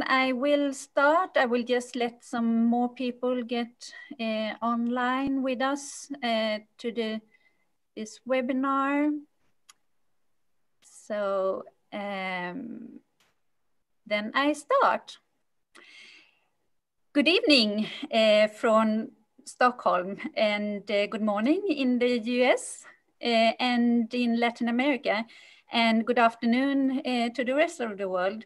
I will start. I will just let some more people get online with us to this webinar. So then I start. Good evening from Stockholm, and good morning in the US and in Latin America, and good afternoon to the rest of the world.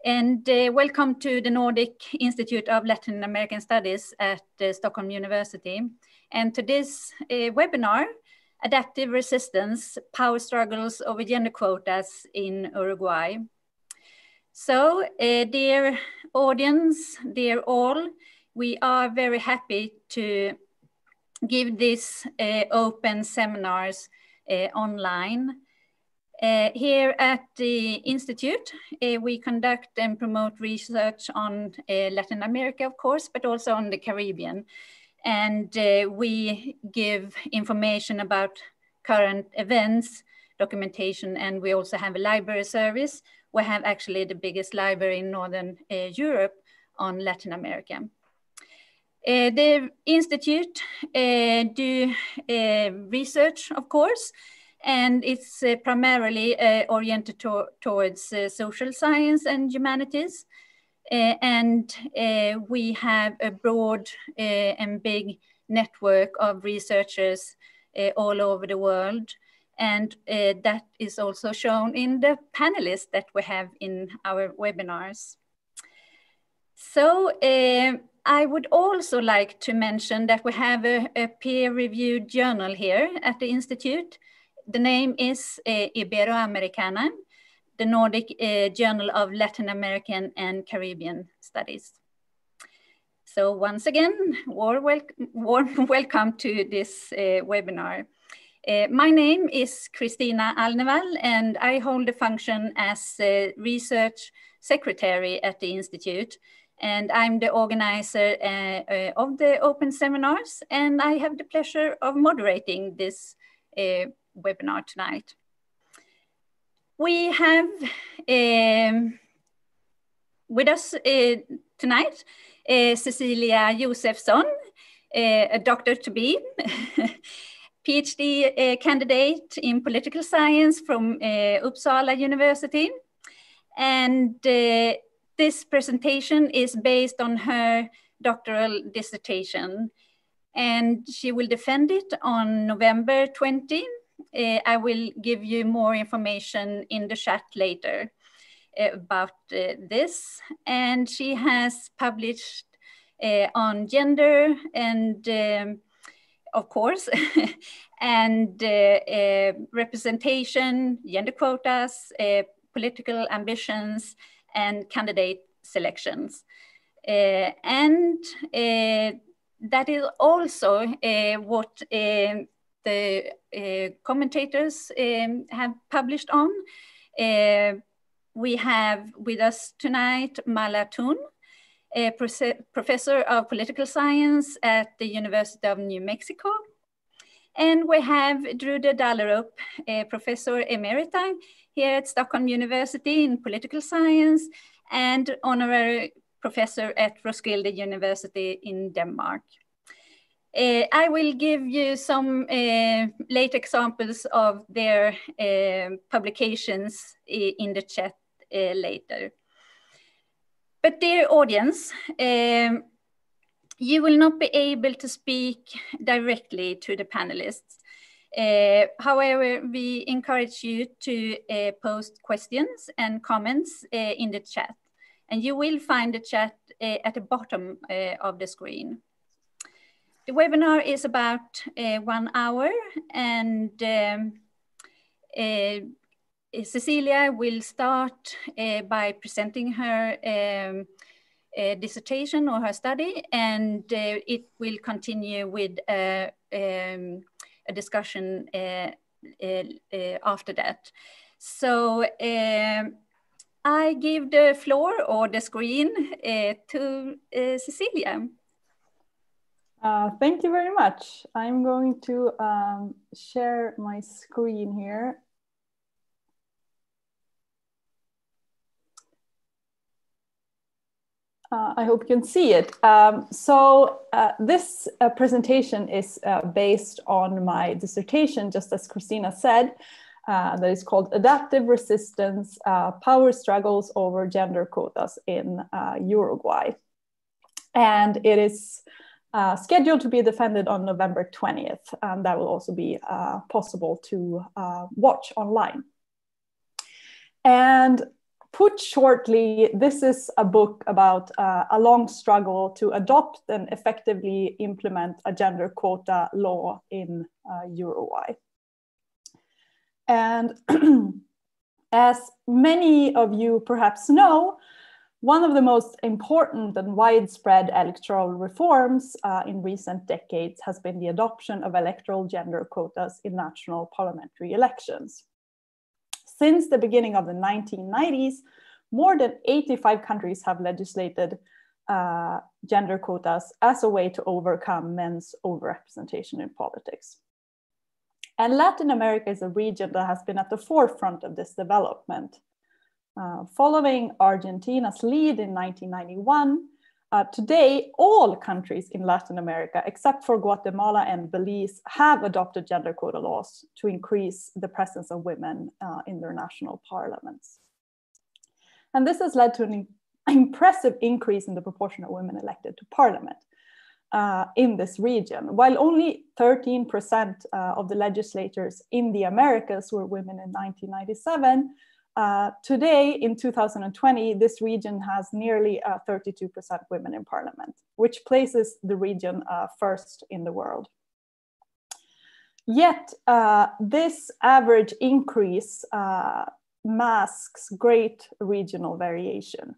And welcome to the Nordic Institute of Latin American Studies at Stockholm University. And to this webinar, Adaptive Resistance, Power Struggles over Gender Quotas in Uruguay. So, dear audience, dear all, we are very happy to give this open seminars online. Here at the Institute, we conduct and promote research on Latin America, of course, but also on the Caribbean. And we give information about current events, documentation, and we also have a library service. We have actually the biggest library in Northern Europe on Latin America. The Institute do research, of course, and it's primarily oriented towards social science and humanities. And we have a broad and big network of researchers all over the world. And that is also shown in the panelists that we have in our webinars. So I would also like to mention that we have a peer-reviewed journal here at the Institute. The name is Iberoamericana, the Nordic Journal of Latin American and Caribbean Studies. So once again, warm welcome to this webinar. My name is Kristina Alnevall, and I hold the function as research secretary at the Institute. And I'm the organizer of the open seminars, and I have the pleasure of moderating this webinar tonight. We have with us tonight Cecilia Josefsson, a doctor-to-be, PhD candidate in political science from Uppsala University. And this presentation is based on her doctoral dissertation, and she will defend it on November 20. I will give you more information in the chat later about this. And she has published on gender and of course, and representation, gender quotas, political ambitions, and candidate selections. And that is also what the commentators have published on. We have with us tonight Mala Thun, a professor of political science at the University of New Mexico. And we have Drude Dahlerup, a professor emerita here at Stockholm University in political science and honorary professor at Roskilde University in Denmark. I will give you some late examples of their publications in the chat later. But dear audience, you will not be able to speak directly to the panelists. However, we encourage you to post questions and comments in the chat. And you will find the chat at the bottom of the screen. The webinar is about 1 hour, and Cecilia will start by presenting her dissertation or her study, and it will continue with a discussion after that. So I give the floor or the screen to Cecilia. Thank you very much. I'm going to share my screen here. I hope you can see it. This presentation is based on my dissertation, just as Christina said, that is called Adaptive Resistance, Power Struggles over Gender Quotas in Uruguay. And it is scheduled to be defended on November 20th, and that will also be possible to watch online. And put shortly, this is a book about a long struggle to adopt and effectively implement a gender quota law in Uruguay. And as many of you perhaps know, one of the most important and widespread electoral reforms in recent decades has been the adoption of electoral gender quotas in national parliamentary elections. Since the beginning of the 1990s, more than 85 countries have legislated gender quotas as a way to overcome men's overrepresentation in politics. And Latin America is a region that has been at the forefront of this development. Following Argentina's lead in 1991, today all countries in Latin America, except for Guatemala and Belize, have adopted gender quota laws to increase the presence of women in their national parliaments. And this has led to an impressive increase in the proportion of women elected to parliament in this region. While only 13% of the legislators in the Americas were women in 1997, today, in 2020, this region has nearly 32% women in parliament, which places the region first in the world. Yet, this average increase masks great regional variation.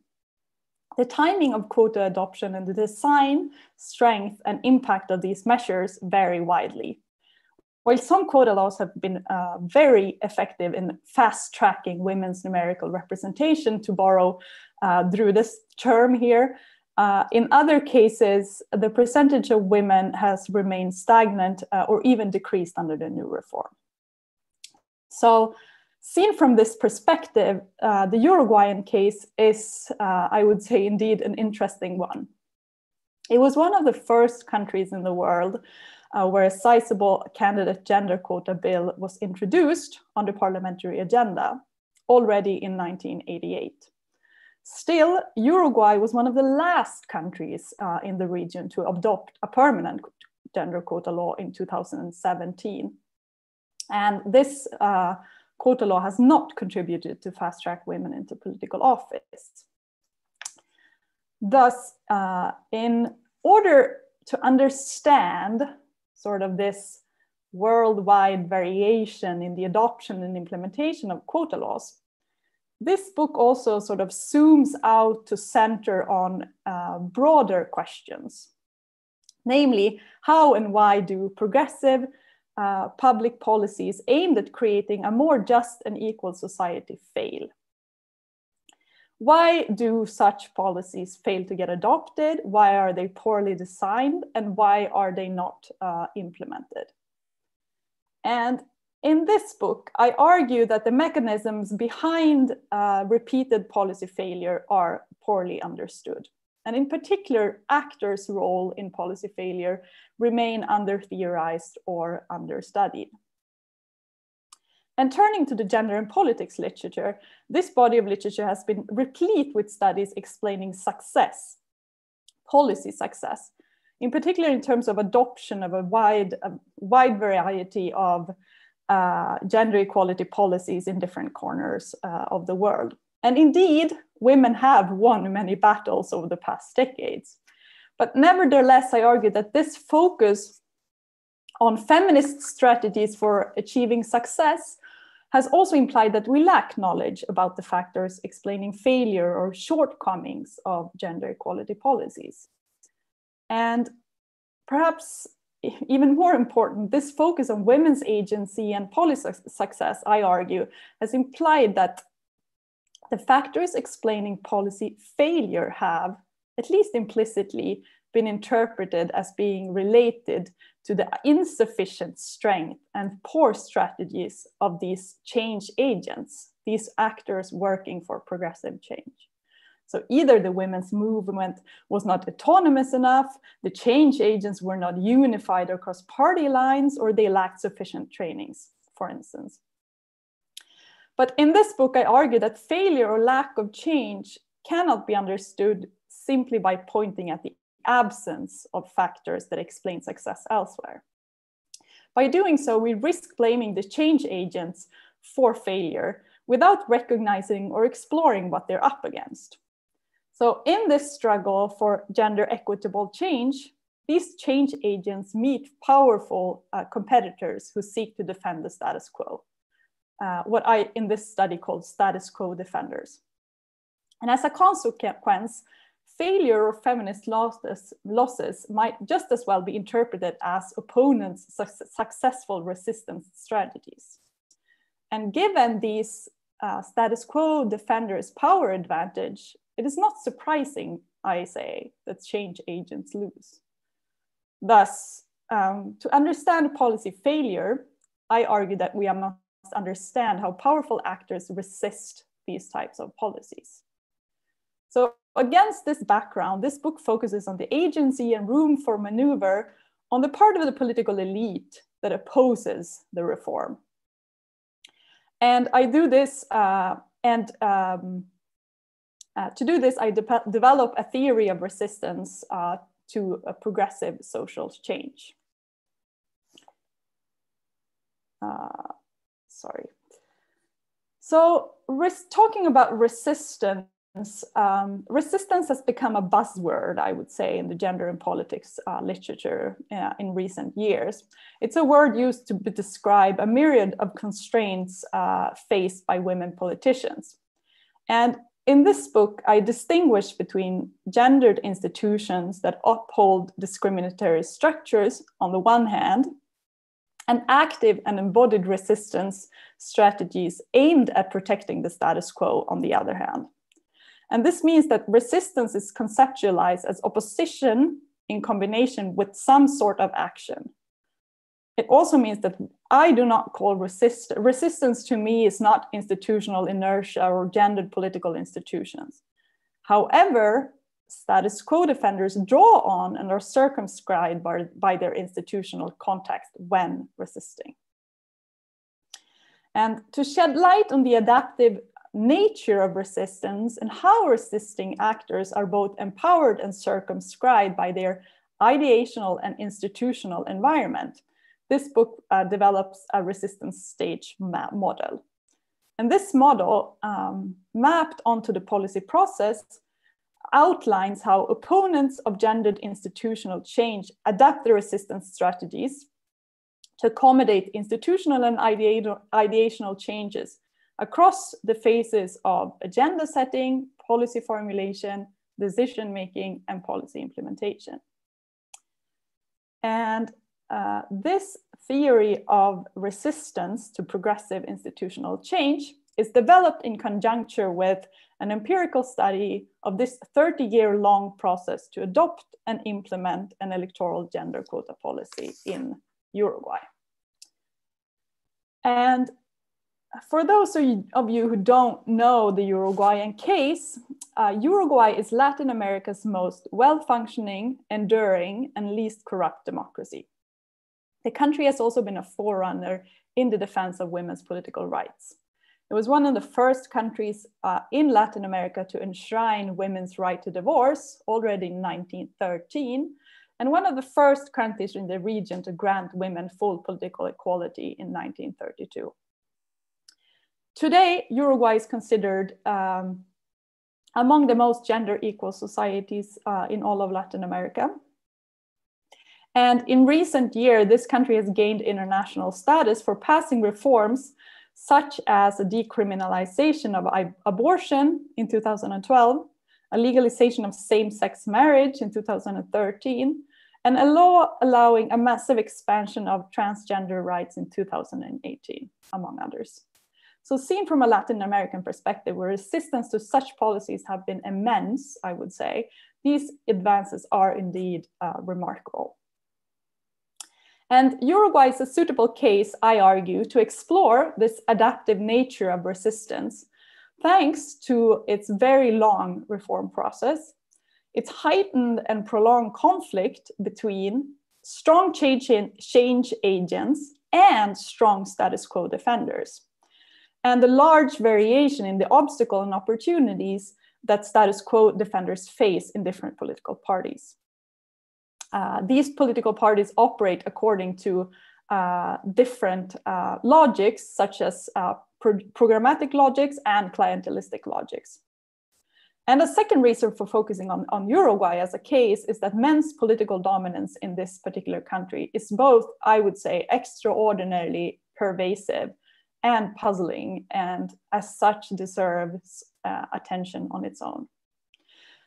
The timing of quota adoption and the design, strength, and impact of these measures vary widely. While some quota laws have been very effective in fast-tracking women's numerical representation, to borrow through this term here, in other cases, the percentage of women has remained stagnant or even decreased under the new reform. So, seen from this perspective, the Uruguayan case is, I would say, indeed an interesting one. It was one of the first countries in the world where a sizable candidate gender quota bill was introduced on the parliamentary agenda already in 1988. Still, Uruguay was one of the last countries in the region to adopt a permanent gender quota law in 2017. And this quota law has not contributed to fast-track women into political office. Thus, in order to understand sort of this worldwide variation in the adoption and implementation of quota laws, this book also sort of zooms out to center on broader questions. Namely, how and why do progressive public policies aimed at creating a more just and equal society fail? Why do such policies fail to get adopted? Why are they poorly designed? And why are they not implemented? And in this book, I argue that the mechanisms behind repeated policy failure are poorly understood. And in particular, actors' role in policy failure remain under-theorized or understudied. And turning to the gender and politics literature, this body of literature has been replete with studies explaining success, policy success, in particular in terms of adoption of a wide variety of gender equality policies in different corners of the world. And indeed, women have won many battles over the past decades. But nevertheless, I argue that this focus on feminist strategies for achieving success has also implied that we lack knowledge about the factors explaining failure or shortcomings of gender equality policies. And perhaps even more important, this focus on women's agency and policy success, I argue, has implied that the factors explaining policy failure have, at least implicitly, been interpreted as being related to the insufficient strength and poor strategies of these change agents, these actors working for progressive change. So either the women's movement was not autonomous enough, the change agents were not unified across party lines, or they lacked sufficient trainings, for instance. But in this book, I argue that failure or lack of change cannot be understood simply by pointing at the absence of factors that explain success elsewhere. By doing so, we risk blaming the change agents for failure without recognizing or exploring what they're up against. So in this struggle for gender equitable change, these change agents meet powerful competitors who seek to defend the status quo, what I in this study called status quo defenders. And as a consequence, failure or feminist losses might just as well be interpreted as opponents' successful resistance strategies. And given these status quo defenders' power advantage, it is not surprising, I say, that change agents lose. Thus, to understand policy failure, I argue that we must understand how powerful actors resist these types of policies. So against this background, this book focuses on the agency and room for maneuver on the part of the political elite that opposes the reform. And I do this, to do this, I develop a theory of resistance to a progressive social change. So talking about resistance, resistance has become a buzzword, I would say, in the gender and politics literature in recent years. It's a word used to describe a myriad of constraints faced by women politicians. And in this book, I distinguish between gendered institutions that uphold discriminatory structures on the one hand, and active and embodied resistance strategies aimed at protecting the status quo on the other hand. And this means that resistance is conceptualized as opposition in combination with some sort of action. It also means that I do not call resistance to me is not institutional inertia or gendered political institutions. However, status quo defenders draw on and are circumscribed by their institutional context when resisting. And to shed light on the adaptive nature of resistance and how resisting actors are both empowered and circumscribed by their ideational and institutional environment, this book develops a resistance stage model. And this model, mapped onto the policy process, outlines how opponents of gendered institutional change adapt their resistance strategies to accommodate institutional and ideational changes across the phases of agenda setting, policy formulation, decision-making, and policy implementation. And this theory of resistance to progressive institutional change is developed in conjunction with an empirical study of this 30-year-long process to adopt and implement an electoral gender quota policy in Uruguay. And for those of you who don't know the Uruguayan case, Uruguay is Latin America's most well-functioning, enduring, and least corrupt democracy. The country has also been a forerunner in the defense of women's political rights. It was one of the first countries in Latin America to enshrine women's right to divorce already in 1913, and one of the first countries in the region to grant women full political equality in 1932. Today, Uruguay is considered among the most gender equal societies in all of Latin America. And in recent years, this country has gained international status for passing reforms such as a decriminalization of abortion in 2012, a legalization of same-sex marriage in 2013, and a law allowing a massive expansion of transgender rights in 2018, among others. So seen from a Latin American perspective, where resistance to such policies have been immense, I would say, these advances are indeed remarkable. And Uruguay is a suitable case, I argue, to explore this adaptive nature of resistance thanks to its very long reform process, its heightened and prolonged conflict between strong change agents and strong status quo defenders, and the large variation in the obstacle and opportunities that status quo defenders face in different political parties. These political parties operate according to different logics, such as programmatic logics and clientelistic logics. And a second reason for focusing on Uruguay as a case is that men's political dominance in this particular country is both, I would say, extraordinarily pervasive and puzzling, and as such deserves attention on its own.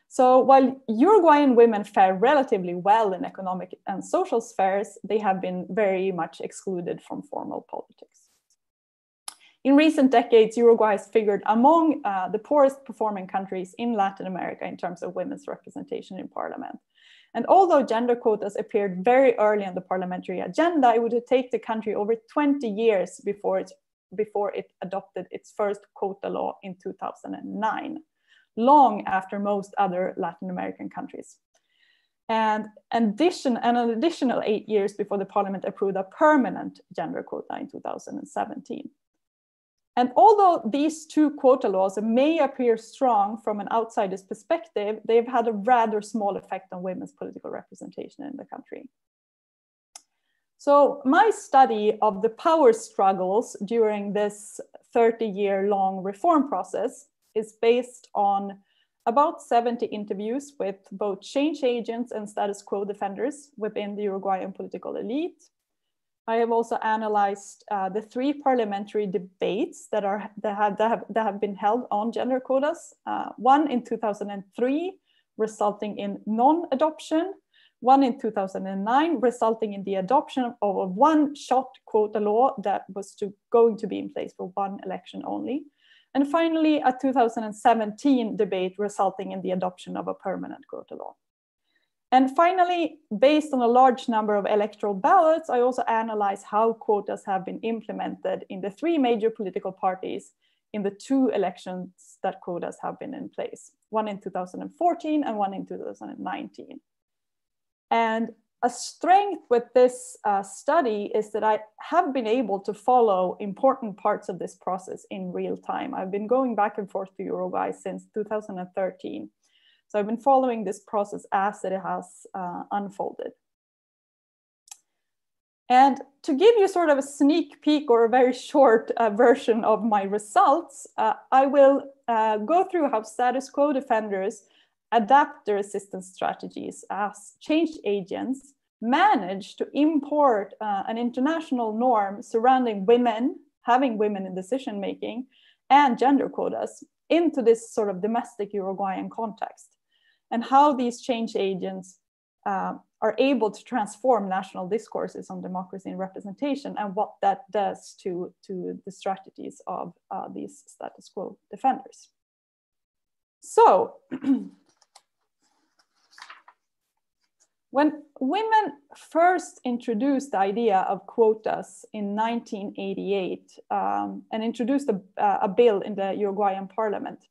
So while Uruguayan women fare relatively well in economic and social spheres, they have been very much excluded from formal politics. In recent decades, Uruguay has figured among the poorest performing countries in Latin America in terms of women's representation in parliament. And although gender quotas appeared very early on the parliamentary agenda, it would take the country over 20 years before it adopted its first quota law in 2009, long after most other Latin American countries. And an additional 8 years before the parliament approved a permanent gender quota in 2017. And although these two quota laws may appear strong from an outsider's perspective, they've had a rather small effect on women's political representation in the country. So my study of the power struggles during this 30-year-long reform process is based on about 70 interviews with both change agents and status quo defenders within the Uruguayan political elite. I have also analyzed the 3 parliamentary debates that have been held on gender quotas. One in 2003, resulting in non-adoption. One in 2009, resulting in the adoption of a one-shot quota law that was going to be in place for one election only. And finally, a 2017 debate resulting in the adoption of a permanent quota law. And finally, based on a large number of electoral ballots, I also analyze how quotas have been implemented in the 3 major political parties in the 2 elections that quotas have been in place, one in 2014 and one in 2019. And a strength with this study is that I have been able to follow important parts of this process in real time. I've been going back and forth to Uruguay since 2013. So I've been following this process as it has unfolded. And to give you sort of a sneak peek or a very short version of my results, I will go through how status quo defenders adapt their resistance strategies as change agents manage to import an international norm surrounding women, having women in decision making, and gender quotas into this sort of domestic Uruguayan context, and how these change agents are able to transform national discourses on democracy and representation, and what that does to the strategies of these status quo defenders. So, when women first introduced the idea of quotas in 1988 and introduced a bill in the Uruguayan parliament,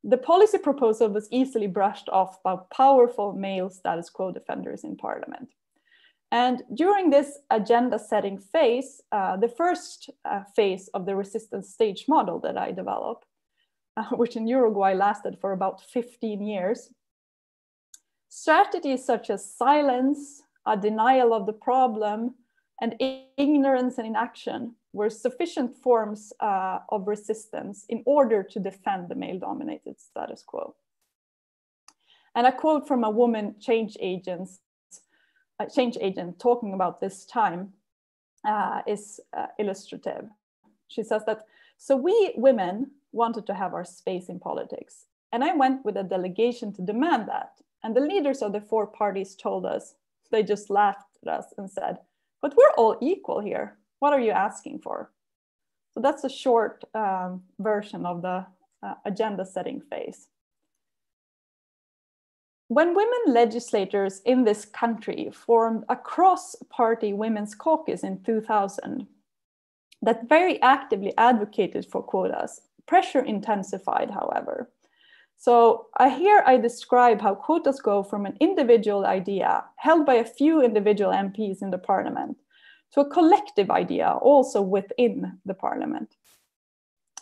the policy proposal was easily brushed off by powerful male status quo defenders in parliament. And during this agenda setting phase, the first phase of the resistance stage model that I developed, which in Uruguay lasted for about 15 years, strategies such as silence, a denial of the problem, and ignorance and inaction were sufficient forms of resistance in order to defend the male-dominated status quo. And a quote from a woman change agent talking about this time is illustrative. She says that, "So we women wanted to have our space in politics, and I went with a delegation to demand that. And the leaders of the 4 parties told us, they just laughed at us and said, 'But we're all equal here. What are you asking for?'" So that's a short version of the agenda setting phase. When women legislators in this country formed a cross-party women's caucus in 2000 that very actively advocated for quotas, pressure intensified, however. So here I describe how quotas go from an individual idea held by a few individual MPs in the parliament to a collective idea also within the parliament.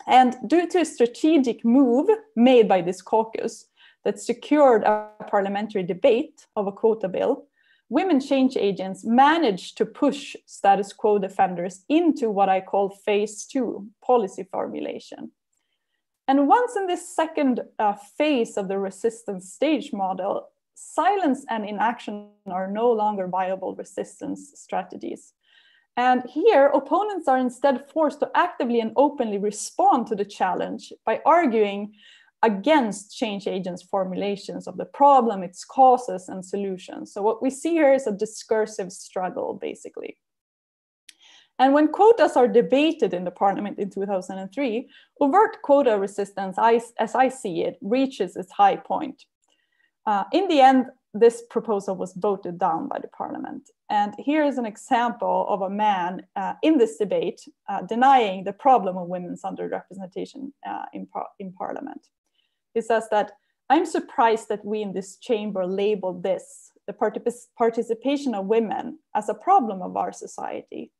And due to a strategic move made by this caucus that secured a parliamentary debate of a quota bill, women change agents managed to push status quo defenders into what I call phase 2, policy formulation. And once in this second phase of the resistance stage model, silence and inaction are no longer viable resistance strategies. And here, opponents are instead forced to actively and openly respond to the challenge by arguing against change agents' formulations of the problem, its causes and solutions. So what we see here is a discursive struggle, basically. And when quotas are debated in the parliament in 2003, overt quota resistance, as I see it, reaches its high point. In the end, this proposal was voted down by the parliament. And here is an example of a man in this debate denying the problem of women's underrepresentation in parliament. He says that, "I'm surprised that we in this chamber labeled this, the participation of women, as a problem of our society.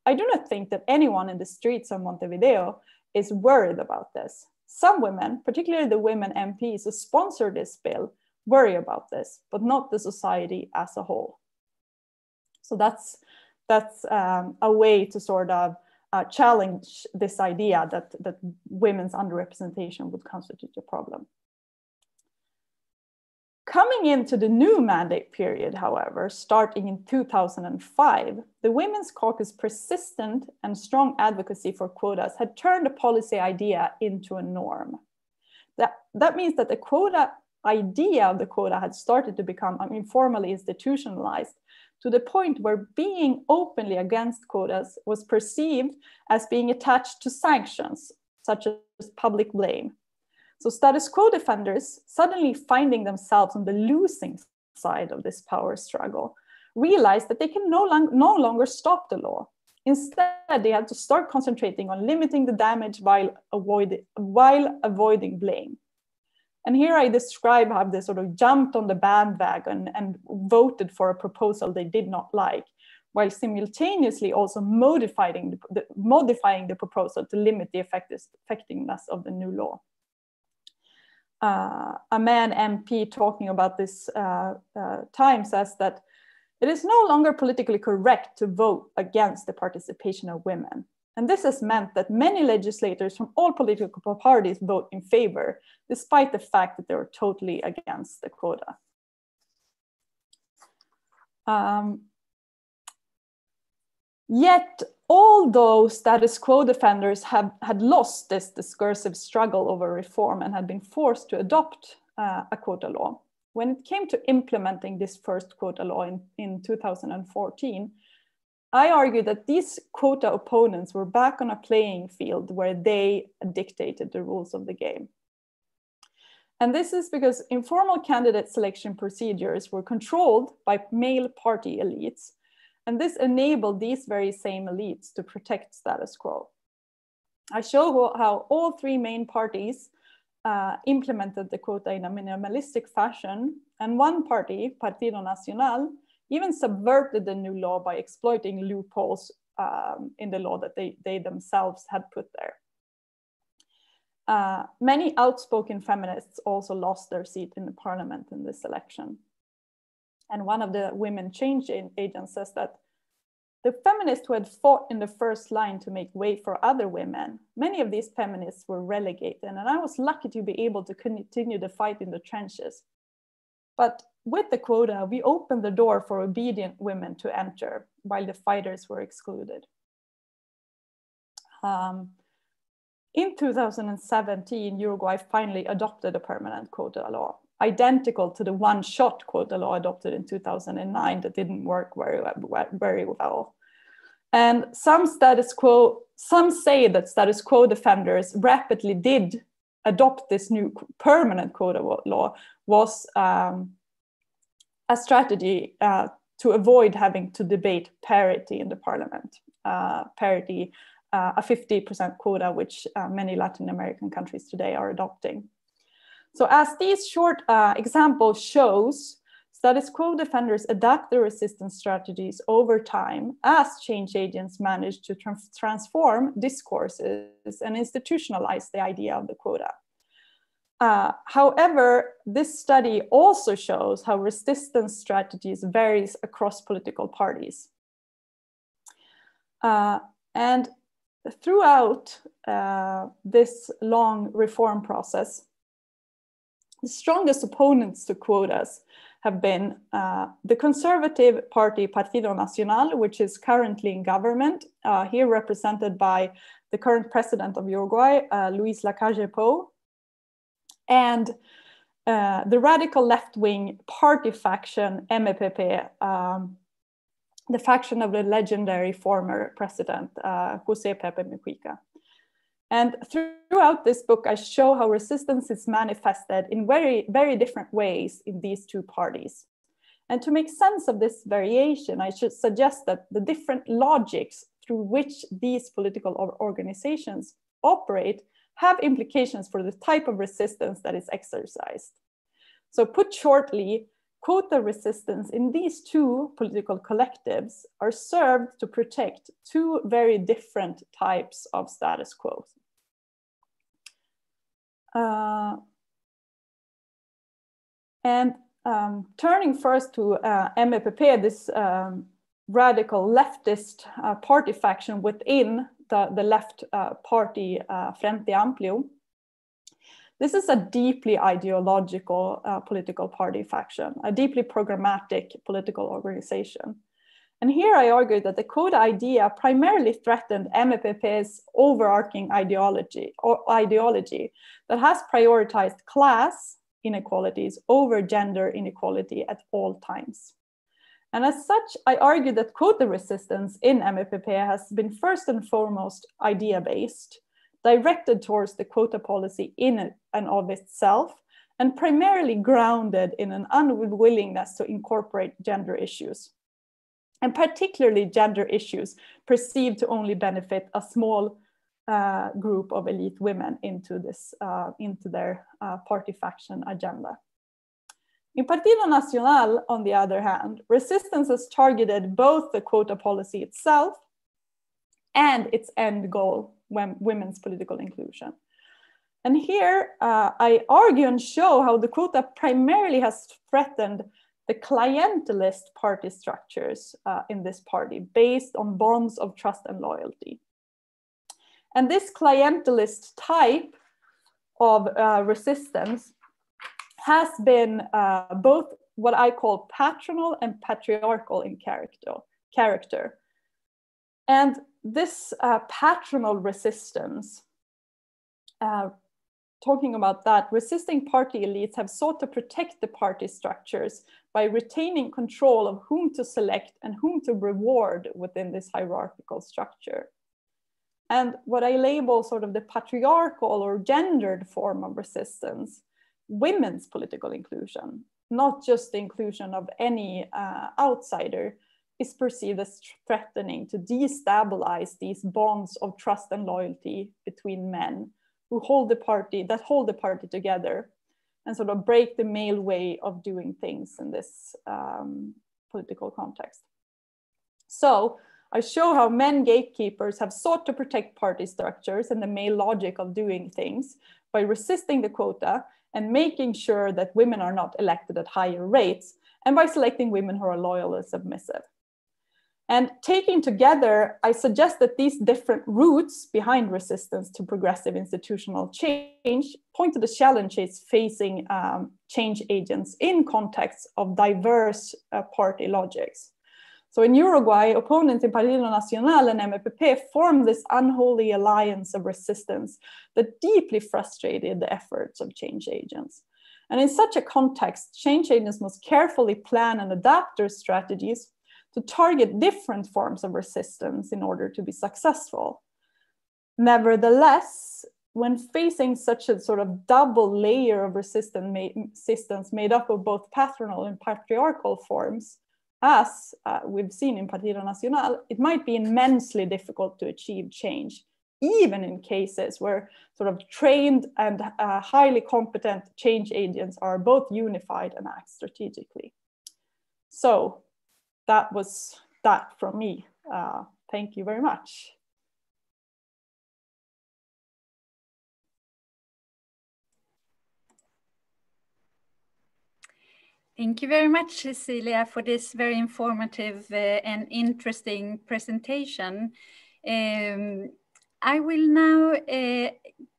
I do not think that anyone in the streets of Montevideo is worried about this. Some women, particularly the women MPs who sponsor this bill, worry about this, but not the society as a whole." So that's a way to sort of challenge this idea that women's underrepresentation would constitute a problem. Coming into the new mandate period, however, starting in 2005, the Women's Caucus' persistent and strong advocacy for quotas had turned the policy idea into a norm. That means that the quota idea of the quota had started to become informally institutionalized to the point where being openly against quotas was perceived as being attached to sanctions, such as public blame. So status quo defenders, suddenly finding themselves on the losing side of this power struggle, realized that they can no longer stop the law. Instead, they had to start concentrating on limiting the damage while avoiding blame. And here I describe how they sort of jumped on the bandwagon and voted for a proposal they did not like, while simultaneously also modifying the proposal to limit the effectiveness of the new law. A man MP talking about this time says that it is no longer politically correct to vote against the participation of women. And this has meant that many legislators from all political parties vote in favor, despite the fact that they were totally against the quota. Yet, although status quo defenders had lost this discursive struggle over reform and had been forced to adopt a quota law, when it came to implementing this first quota law in 2014, I argue that these quota opponents were back on a playing field where they dictated the rules of the game. And this is because informal candidate selection procedures were controlled by male party elites. And this enabled these very same elites to protect status quo. I show how all three main parties implemented the quota in a minimalistic fashion. And one party, Partido Nacional, even subverted the new law by exploiting loopholes in the law that they themselves had put there. Many outspoken feminists also lost their seat in the parliament in this election. And one of the women change agents says that the feminists who had fought in the first line to make way for other women, many of these feminists were relegated, and I was lucky to be able to continue the fight in the trenches. But with the quota, we opened the door for obedient women to enter, while the fighters were excluded. In 2017, Uruguay finally adopted a permanent quota law, identical to the one-shot quota law adopted in 2009 that didn't work very well. And some say that status quo defenders rapidly did adopt this new permanent quota law was a strategy to avoid having to debate parity in the parliament. Parity a 50% quota, which many Latin American countries today are adopting. So as these short examples shows, status quo defenders adapt their resistance strategies over time as change agents manage to transform discourses and institutionalize the idea of the quota. However, this study also shows how resistance strategies varies across political parties. And throughout this long reform process, the strongest opponents to quotas have been the conservative party Partido Nacional, which is currently in government, here represented by the current president of Uruguay, Luis Lacalle Pou, and the radical left-wing party faction, MPP, the faction of the legendary former president, José Pepe Mujica. And throughout this book, I show how resistance is manifested in very, very different ways in these two parties. And to make sense of this variation, I should suggest that the different logics through which these political organizations operate have implications for the type of resistance that is exercised. So put shortly, quota resistance in these two political collectives are served to protect two very different types of status quo. Turning first to MPP, this radical leftist party faction within the left party Frente Amplio. This is a deeply ideological political party faction, a deeply programmatic political organization. And here I argue that the quota idea primarily threatened MPP's overarching ideology that has prioritized class inequalities over gender inequality at all times. And as such, I argue that quota resistance in MPP has been first and foremost idea-based, directed towards the quota policy in and of itself, and primarily grounded in an unwillingness to incorporate gender issues, and particularly gender issues perceived to only benefit a small group of elite women into their party faction agenda. In Partido Nacional, on the other hand, resistance has targeted both the quota policy itself and its end goal, women's political inclusion. And here I argue and show how the quota primarily has threatened the clientelist party structures in this party based on bonds of trust and loyalty. And this clientelist type of resistance has been both what I call patronal and patriarchal in character. And this patronal resistance, talking about that, resisting party elites have sought to protect the party structures by retaining control of whom to select and whom to reward within this hierarchical structure. And what I label sort of the patriarchal or gendered form of resistance, women's political inclusion, not just the inclusion of any outsider, is perceived as threatening to destabilize these bonds of trust and loyalty between men who hold the party together, and sort of break the male way of doing things in this political context. So I show how men gatekeepers have sought to protect party structures and the male logic of doing things by resisting the quota and making sure that women are not elected at higher rates, and by selecting women who are loyal and submissive. And taking together, I suggest that these different roots behind resistance to progressive institutional change point to the challenges facing change agents in contexts of diverse party logics. So in Uruguay, opponents in Partido Nacional and MPP formed this unholy alliance of resistance that deeply frustrated the efforts of change agents. And in such a context, change agents must carefully plan and adapt their strategies to target different forms of resistance in order to be successful. Nevertheless, when facing such a sort of double layer of resistance made up of both patronal and patriarchal forms, as we've seen in Partido Nacional, it might be immensely difficult to achieve change, even in cases where sort of trained and highly competent change agents are both unified and act strategically. So that was that from me. Thank you very much. Thank you very much, Cecilia, for this very informative and interesting presentation. I will now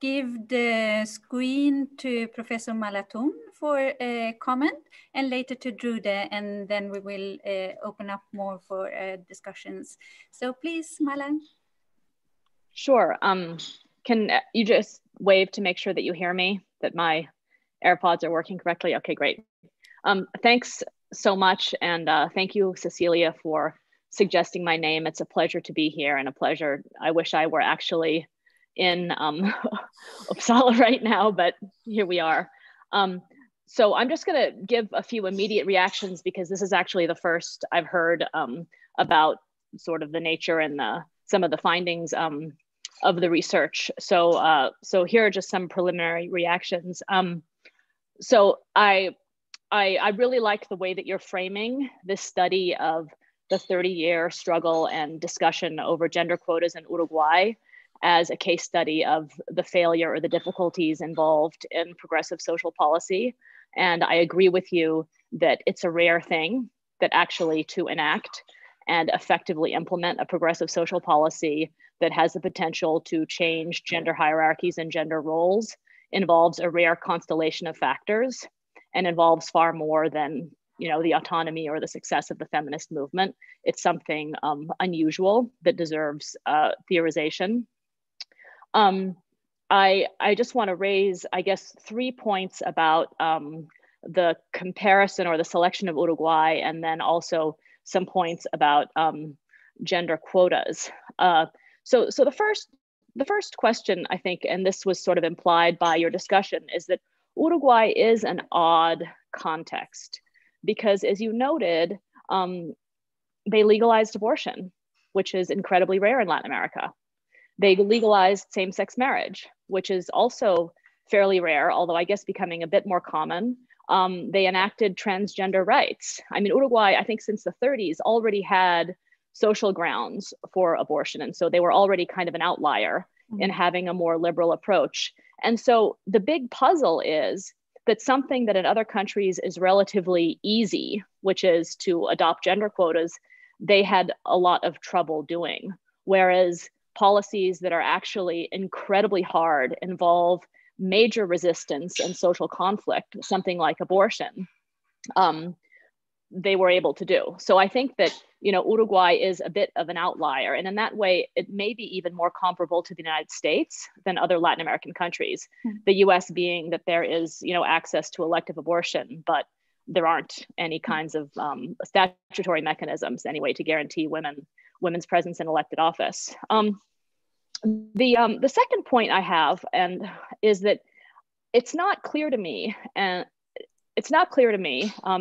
give the screen to Professor Malatoun for a comment, and later to Drude, and then we will open up more for discussions. So please, Malan. Sure. Can you just wave to make sure that you hear me, that my AirPods are working correctly? Okay, great. Thanks so much, and thank you, Cecilia, for suggesting my name. It's a pleasure to be here, and a pleasure. I wish I were actually in Uppsala right now, but here we are. So I'm just going to give a few immediate reactions, because this is actually the first I've heard about sort of the nature and some of the findings of the research. So here are just some preliminary reactions. So I really like the way that you're framing this study of the 30-year struggle and discussion over gender quotas in Uruguay as a case study of the failure or the difficulties involved in progressive social policy. And I agree with you that it's a rare thing that actually to enact and effectively implement a progressive social policy that has the potential to change gender hierarchies and gender roles involves a rare constellation of factors, and involves far more than, you know, the autonomy or the success of the feminist movement. It's something unusual that deserves theorization. I just want to raise, I guess, 3 points about the comparison or the selection of Uruguay, and then also some points about gender quotas. So the first question, I think, and this was sort of implied by your discussion, is that Uruguay is an odd context because, as you noted, they legalized abortion, which is incredibly rare in Latin America. They legalized same-sex marriage, which is also fairly rare, although I guess becoming a bit more common. They enacted transgender rights. I mean, Uruguay, I think since the 30s, already had social grounds for abortion. And so they were already kind of an outlier in having a more liberal approach. And so the big puzzle is that something that in other countries is relatively easy, which is to adopt gender quotas, they had a lot of trouble doing. Whereas policies that are actually incredibly hard involve major resistance and social conflict, something like abortion, they were able to do. So I think that, you know, Uruguay is a bit of an outlier. And in that way, it may be even more comparable to the United States than other Latin American countries. The US being that there is, you know, access to elective abortion, but there aren't any kinds of statutory mechanisms anyway to guarantee women's presence in elected office. The second point I have is that it's not clear to me, and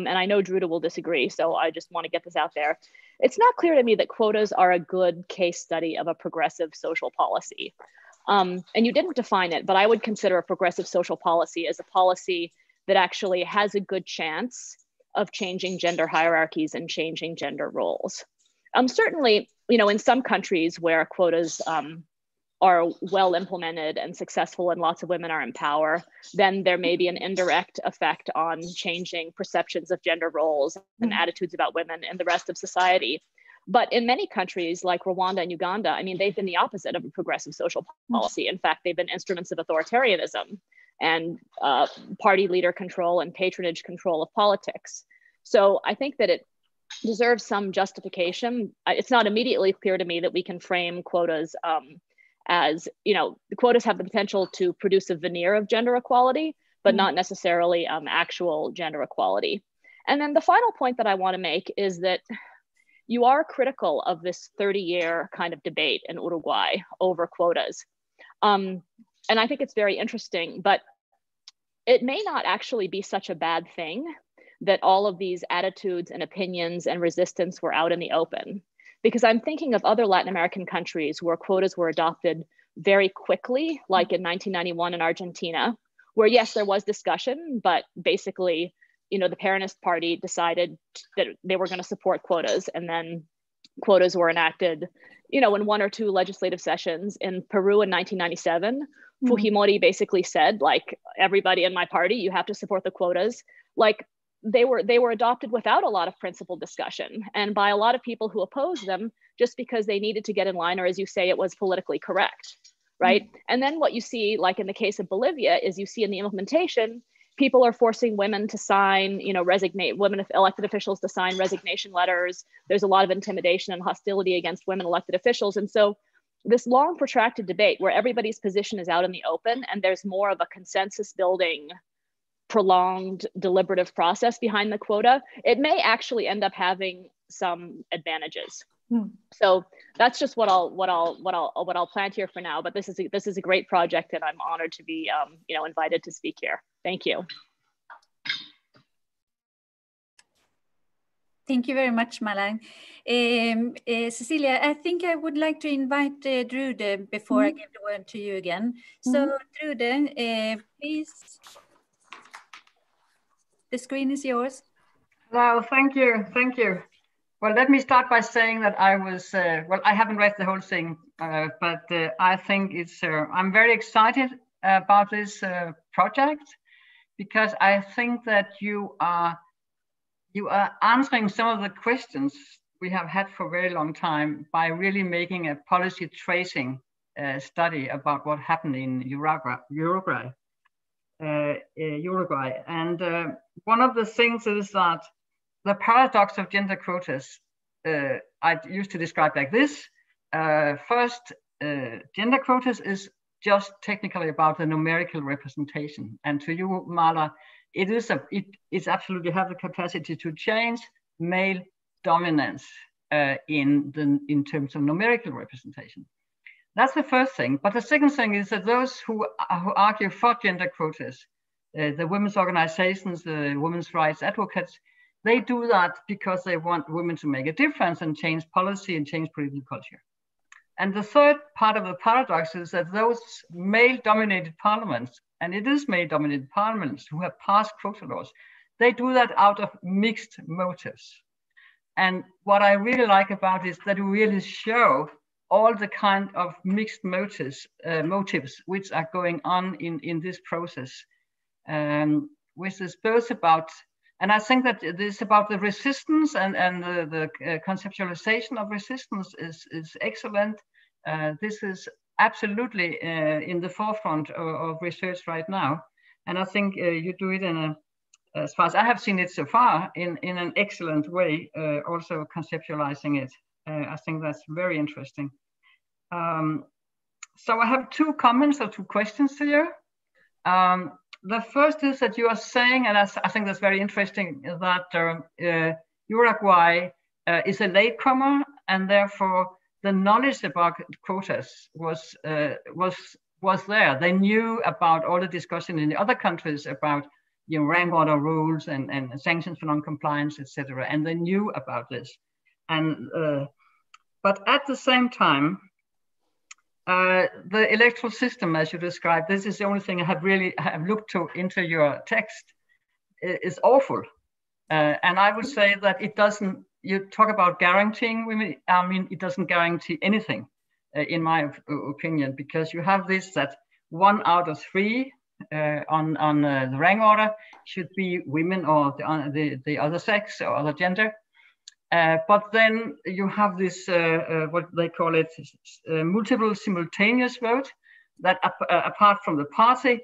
I know Drude will disagree, so I just want to get this out there. It's not clear to me that quotas are a good case study of a progressive social policy. And you didn't define it, but I would consider a progressive social policy as a policy that actually has a good chance of changing gender hierarchies and changing gender roles. Certainly, you know, in some countries where quotas are well implemented and successful and lots of women are in power, then there may be an indirect effect on changing perceptions of gender roles and attitudes about women in the rest of society. But in many countries like Rwanda and Uganda, I mean, they've been the opposite of a progressive social policy. In fact, they've been instruments of authoritarianism and party leader control and patronage control of politics. So I think that it deserves some justification. It's not immediately clear to me that we can frame quotas as, you know, the quotas have the potential to produce a veneer of gender equality, but not necessarily actual gender equality. And then the final point that I want to make is that you are critical of this 30-year kind of debate in Uruguay over quotas. And I think it's very interesting, but it may not actually be such a bad thing that all of these attitudes and opinions and resistance were out in the open. Because I'm thinking of other Latin American countries where quotas were adopted very quickly, like in 1991 in Argentina, where yes, there was discussion, but basically, you know, the Peronist party decided that they were going to support quotas, and then quotas were enacted, you know, in 1 or 2 legislative sessions. In Peru in 1997, Fujimori basically said, like, everybody in my party, you have to support the quotas. Like, they were adopted without a lot of principled discussion, and by a lot of people who opposed them just because they needed to get in line, or as you say, it was politically correct, right? And then what you see, like in the case of Bolivia, is you see in the implementation, people are forcing women to sign, you know, women elected officials to sign resignation letters. There's a lot of intimidation and hostility against women elected officials. And so this long protracted debate where everybody's position is out in the open and there's more of a consensus building, prolonged deliberative process behind the quota, it may actually end up having some advantages. So that's just what I'll plant here for now. But this is a great project, and I'm honored to be you know, invited to speak here. Thank you. Thank you very much, Malin. Cecilia, I think I would like to invite Drude before I give the word to you again. So Drude, please, the screen is yours. Well, thank you. Well, let me start by saying that I was, well, I haven't read the whole thing, but I think it's, I'm very excited about this project, because I think that you are answering some of the questions we have had for a very long time by really making a policy tracing study about what happened in Uruguay. And one of the things is that the paradox of gender quotas, I used to describe like this. First, gender quotas is just technically about the numerical representation. And to you, Marla, it's absolutely have the capacity to change male dominance in terms of numerical representation. That's the first thing. But the second thing is that those who argue for gender quotas, the women's organizations, the women's rights advocates, they do that because they want women to make a difference and change policy and change political culture. And the third part of the paradox is that those male-dominated parliaments, and it is male-dominated parliaments who have passed quota laws, they do that out of mixed motives. And what I really like about it is that we really show all the kind of mixed motives which are going on in this process, which is both about, and I think that this about the resistance and the conceptualization of resistance is excellent. This is absolutely in the forefront of research right now. And I think you do it in a, as far as I have seen it so far, in an excellent way, also conceptualizing it. I think that's very interesting. So I have 2 comments or 2 questions to you. The first is that you are saying, and I think that's very interesting, that Uruguay is a latecomer, and therefore the knowledge about quotas was there. They knew about all the discussion in the other countries about, you know, rank order rules and sanctions for non-compliance, etc. And they knew about this. And but at the same time, the electoral system, as you described, this is the only thing I have looked into your text, is awful. And I would say that it doesn't, you talk about guaranteeing women, I mean, it doesn't guarantee anything, in my opinion, because you have this, that 1 out of 3 on the rank order should be women or the other sex or other gender. But then you have this, what they call it, multiple simultaneous vote, that apart from the party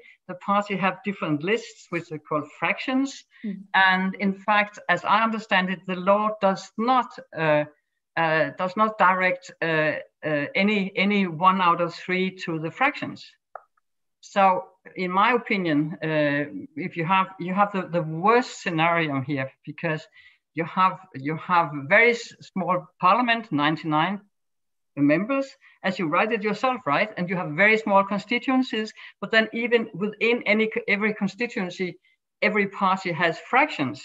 have different lists, which are called fractions. And in fact, as I understand it, the law does not direct any 1 out of 3 to the fractions. So in my opinion, if you have the worst scenario here, because you have very small parliament, 99 members, as you write it yourself, right? And you have very small constituencies, but then even within every constituency, every party has fractions.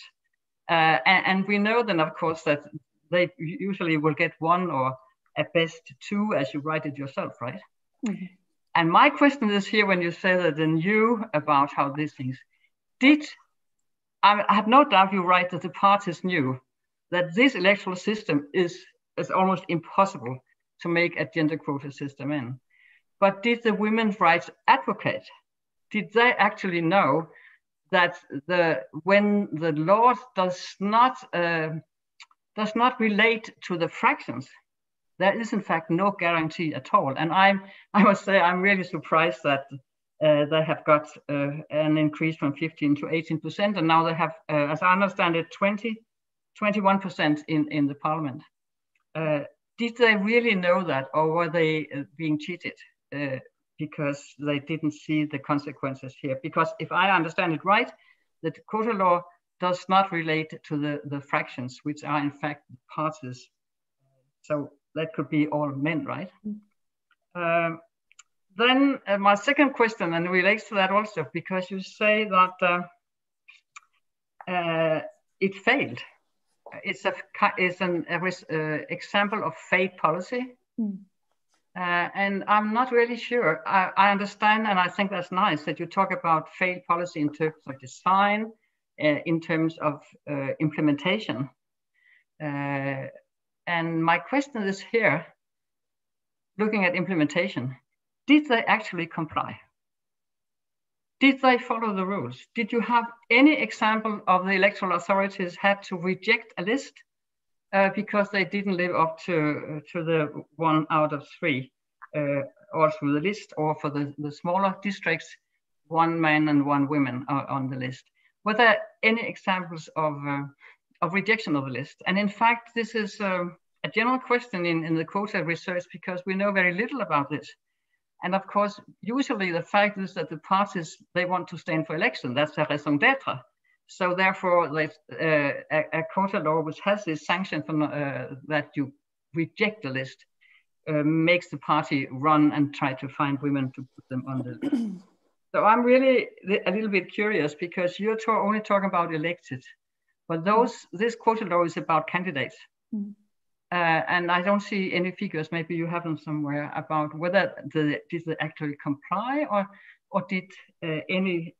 And we know then, of course, that they usually will get one or at best two, as you write it yourself, right? Mm-hmm. And my question is here, when you say that they knew about how these things I have no doubt you write that the parties knew that this electoral system is almost impossible to make a gender quota system in. But did the women's rights advocate, did they actually know that when the law does not relate to the fractions, there is in fact no guarantee at all? And I must say I'm really surprised that they have got an increase from 15 to 18%, and now they have, as I understand it, 21% in the parliament. Did they really know that, or were they being cheated because they didn't see the consequences here? Because if I understand it right, the quota law does not relate to the fractions, which are in fact parties. So that could be all men, right? Then my second question, and relates to that also, because you say that it failed. It's an example of failed policy. And I'm not really sure. I understand, and I think that's nice that you talk about failed policy in terms of design, in terms of implementation. And my question is here, looking at implementation, did they actually comply? Did they follow the rules? Did you have any example of the electoral authorities had to reject a list because they didn't live up to the 1 out of 3, or through the list, or for the smaller districts, 1 man and 1 woman are on the list? Were there any examples of rejection of the list? And in fact, this is a general question in the quota research, because we know very little about this. And of course, usually the fact is that the parties, they want to stand for election. That's their raison d'etre. So therefore, a quota law which has this sanction from, that you reject the list makes the party run and try to find women to put them on the list. So I'm really a little bit curious, because you're only talking about elected, but this quota law is about candidates. And I don't see any figures, maybe you have them somewhere, about whether did they actually comply, or did any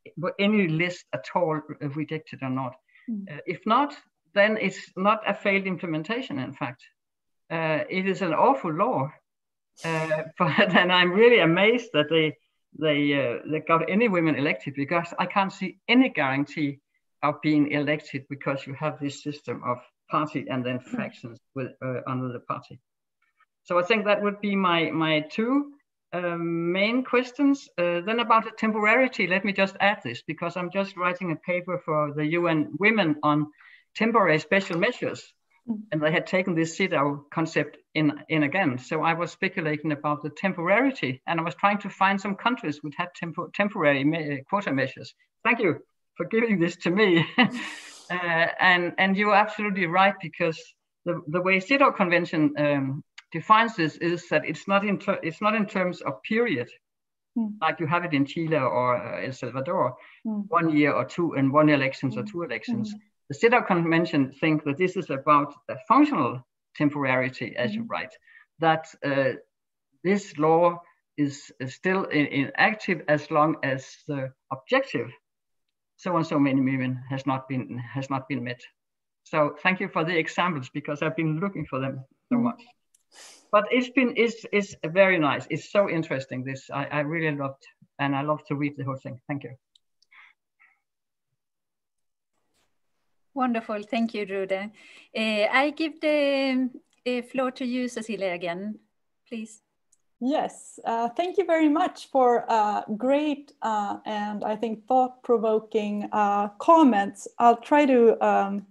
list at all rejected or not. If not, then it's not a failed implementation, in fact. It is an awful law. But then I'm really amazed that they got any women elected, because I can't see any guarantee of being elected, because you have this system of party and then fractions under the party. So I think that would be my 2 main questions. Then about the temporarity, let me just add this, because I'm just writing a paper for the UN Women on temporary special measures, and they had taken this CEDAW concept in again. So I was speculating about the temporarity, and I was trying to find some countries which had temporary quota measures. Thank you for giving this to me. And you're absolutely right, because the way CEDAW Convention defines this is that it's not in terms of period, like you have it in Chile or El Salvador, 1 year or 2, and 1 elections or 2 elections. The CEDAW Convention think that this is about a functional temporarity, as you write, that this law is still active as long as the objective, so and so many women, has not been met. So thank you for the examples, because I've been looking for them so much. But it's very nice. It's so interesting. This I really loved, and I love to read the whole thing. Thank you. Wonderful, thank you, Rude. I give the floor to you, Cecilia, again, please. Yes, thank you very much for great and I think thought-provoking comments. I'll try to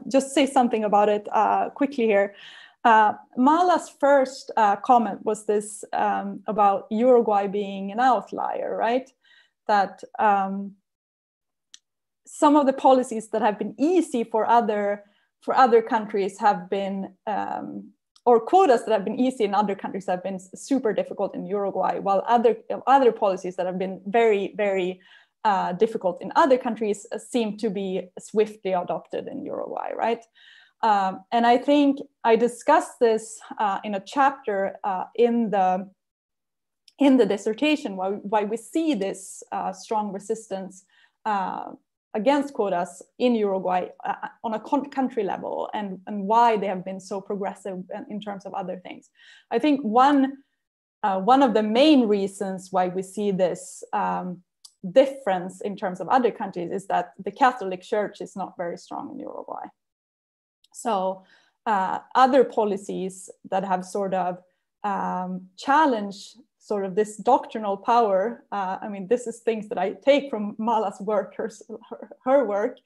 just say something about it quickly here. Mala's first comment was this about Uruguay being an outlier, right? That some of the policies that have been easy for other countries have been or quotas that have been easy in other countries have been super difficult in Uruguay, while other policies that have been very, very difficult in other countries seem to be swiftly adopted in Uruguay, right? And I think I discussed this in a chapter in the dissertation, why we see this strong resistance against quotas in Uruguay on a country level, and why they have been so progressive in terms of other things. I think one of the main reasons why we see this difference in terms of other countries is that the Catholic Church is not very strong in Uruguay. So other policies that have sort of challenged sort of this doctrinal power, I mean, this is things that I take from Mala's work, her work,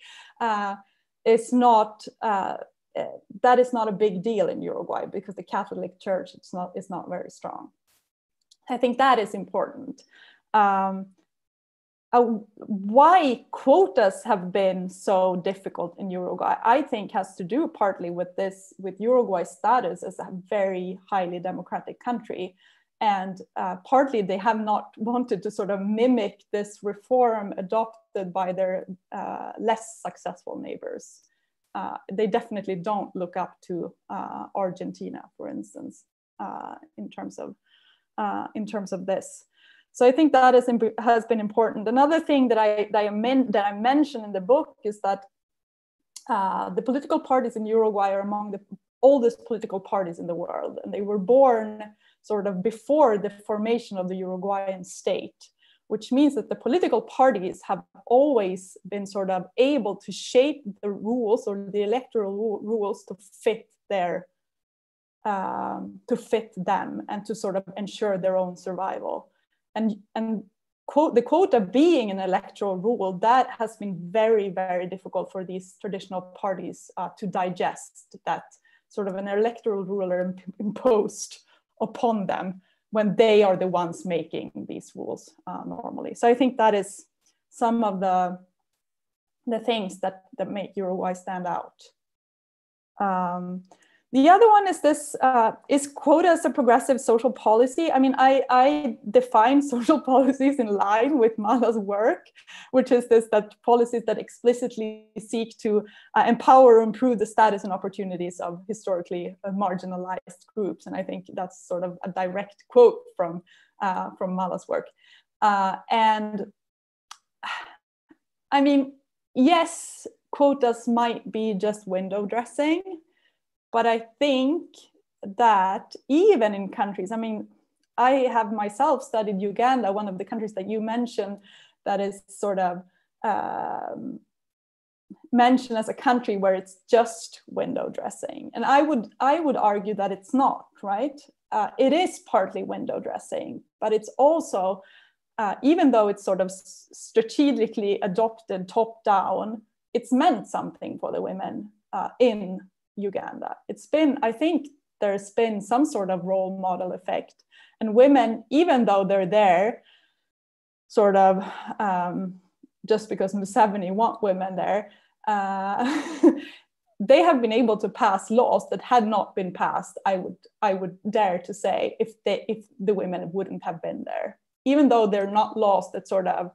is not, that is not a big deal in Uruguay because the Catholic Church is not very strong. I think that is important. Why quotas have been so difficult in Uruguay, I think has to do partly with Uruguay's status as a very highly democratic country. And partly they have not wanted to sort of mimic this reform adopted by their less successful neighbors. They definitely don't look up to Argentina, for instance, in terms of this. So I think that has been important. Another thing that I mentioned in the book is that the political parties in Uruguay are among the oldest political parties in the world, and they were born sort of before the formation of the Uruguayan state, which means that the political parties have always been sort of able to shape the rules or the electoral rules to fit them and to sort of ensure their own survival. And the quota being an electoral rule, that has been very, very difficult for these traditional parties to digest, that sort of an electoral rule are imposed upon them when they are the ones making these rules normally. So I think that is some of the things that make Uruguay stand out. The other one is this, is quota as a progressive social policy? I mean, I define social policies in line with Mala's work, which is this, that policies that explicitly seek to empower or improve the status and opportunities of historically marginalized groups. And I think that's sort of a direct quote from Mala's work. And I mean, yes, quotas might be just window dressing, but I think that even in countries, I mean, I have myself studied Uganda, one of the countries that you mentioned, that is sort of mentioned as a country where it's just window dressing. And I would argue that it's not, right? It is partly window dressing, but it's also, even though it's sort of strategically adopted top down, it's meant something for the women in Uganda. It's been, I think there's been some sort of role model effect, and women, even though they're there sort of just because Museveni want women there, they have been able to pass laws that had not been passed, I would dare to say, if the women wouldn't have been there, even though they're not laws that sort of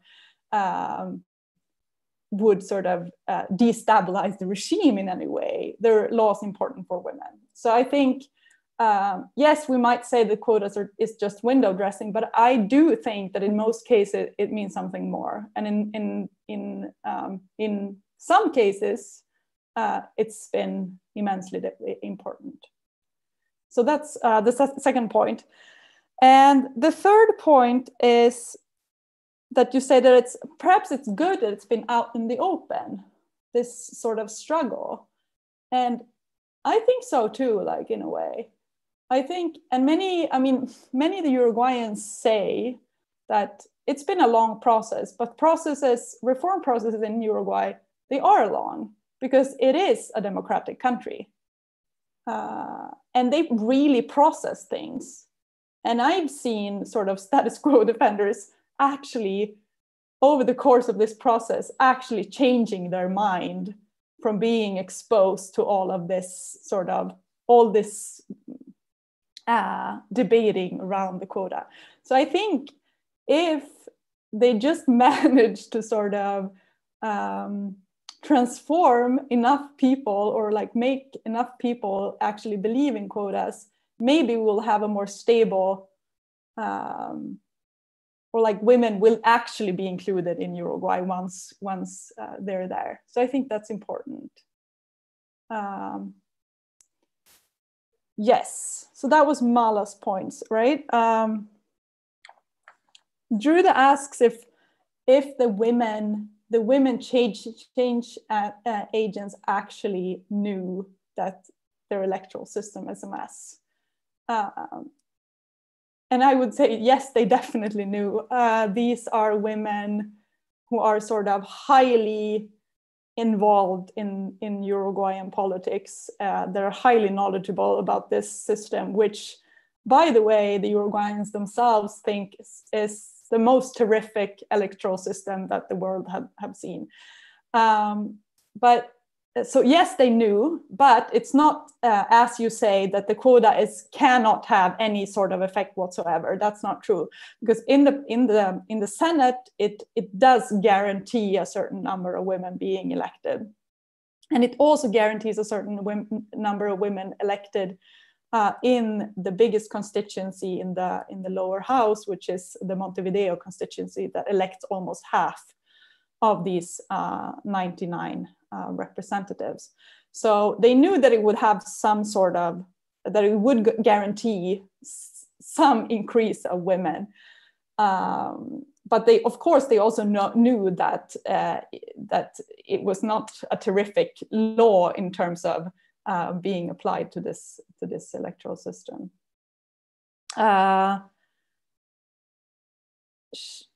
would sort of destabilize the regime in any way. They're laws important for women. So I think, yes, we might say the quotas is just window dressing, but I do think that in most cases it means something more. And in some cases, it's been immensely important. So that's the second point. And the third point is that you say that perhaps it's good that it's been out in the open, this sort of struggle. And I think so too, like in a way. I think, and many of the Uruguayans say that it's been a long process, but reform processes in Uruguay, they are long because it is a democratic country. And they really process things. And I've seen sort of status quo defenders actually, over the course of this process, actually changing their mind from being exposed to all this debating around the quota. So I think if they just managed to sort of transform enough people, or like make enough people actually believe in quotas, maybe we'll have a more stable, or like women will actually be included in Uruguay once they're there. So I think that's important. Yes, so that was Mala's points, right? Drude asks if the women change agents actually knew that their electoral system is a mess. And I would say, yes, they definitely knew. These are women who are sort of highly involved in Uruguayan politics. They're highly knowledgeable about this system, which, by the way, the Uruguayans themselves think is the most terrific electoral system that the world have seen. But so yes, they knew, but it's not, as you say, that the quota cannot have any sort of effect whatsoever. That's not true, because in the Senate, it does guarantee a certain number of women being elected, and it also guarantees a certain number of women elected in the biggest constituency in the lower house, which is the Montevideo constituency, that elects almost half of these 99 representatives. So they knew that it would have some sort of, that it would guarantee some increase of women. But they, of course, they also knew that that it was not a terrific law in terms of being applied to this electoral system.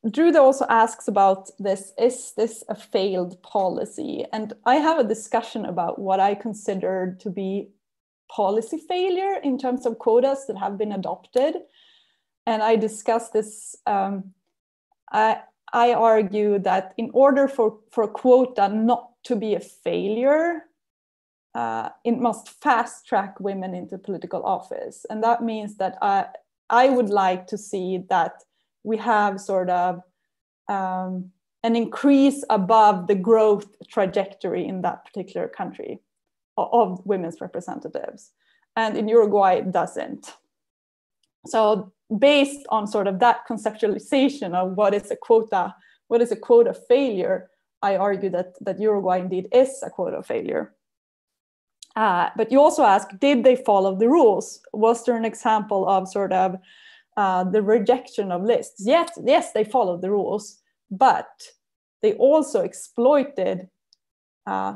Drude also asks about this, is this a failed policy? And I have a discussion about what I consider to be policy failure in terms of quotas that have been adopted. And I discussed this, I argue that in order for a quota not to be a failure, it must fast track women into political office. And that means that I would like to see that we have sort of an increase above the growth trajectory in that particular country of women's representatives. And in Uruguay, it doesn't. So based on sort of that conceptualization of what is a quota failure, I argue that Uruguay indeed is a quota failure. But you also ask, did they follow the rules? Was there an example of sort of the rejection of lists? Yes, they followed the rules, but they also exploited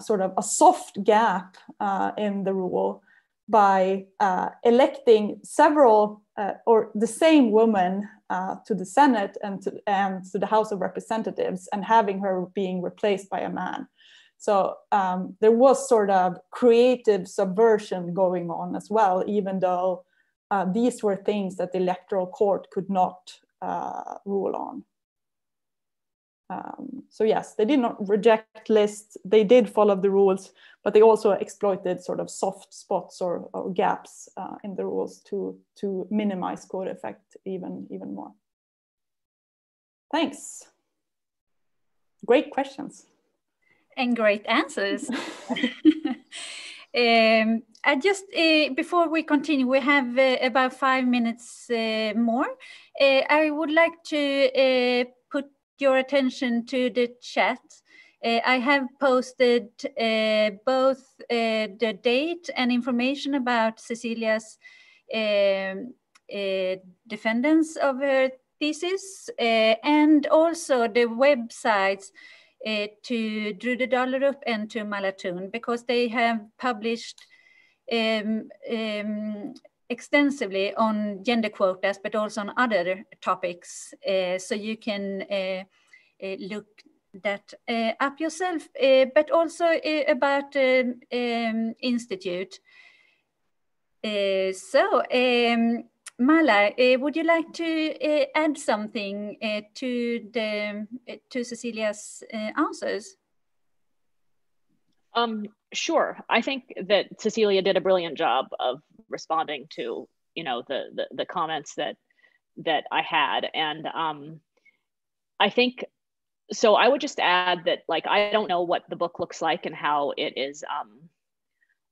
sort of a soft gap in the rule by electing several or the same woman to the Senate and to the House of Representatives, and having her being replaced by a man. So there was sort of creative subversion going on as well, even though these were things that the electoral court could not rule on. So yes, they did not reject lists, they did follow the rules, but they also exploited sort of soft spots or gaps in the rules to minimize quota effect even more. Thanks. Great questions. And great answers. I just, before we continue, we have about 5 minutes more. I would like to put your attention to the chat. I have posted both the date and information about Cecilia's defendants of her thesis, and also the websites to Drude Dahlerup and to Mala Thun, because they have published extensively on gender quotas, but also on other topics. So you can look that up yourself, but also about Institute. Mala, would you like to add something to Cecilia's answers? Sure. I think that Cecilia did a brilliant job of responding to, the comments that I had, and I think, so I would just add that, like, I don't know what the book looks like and how it is,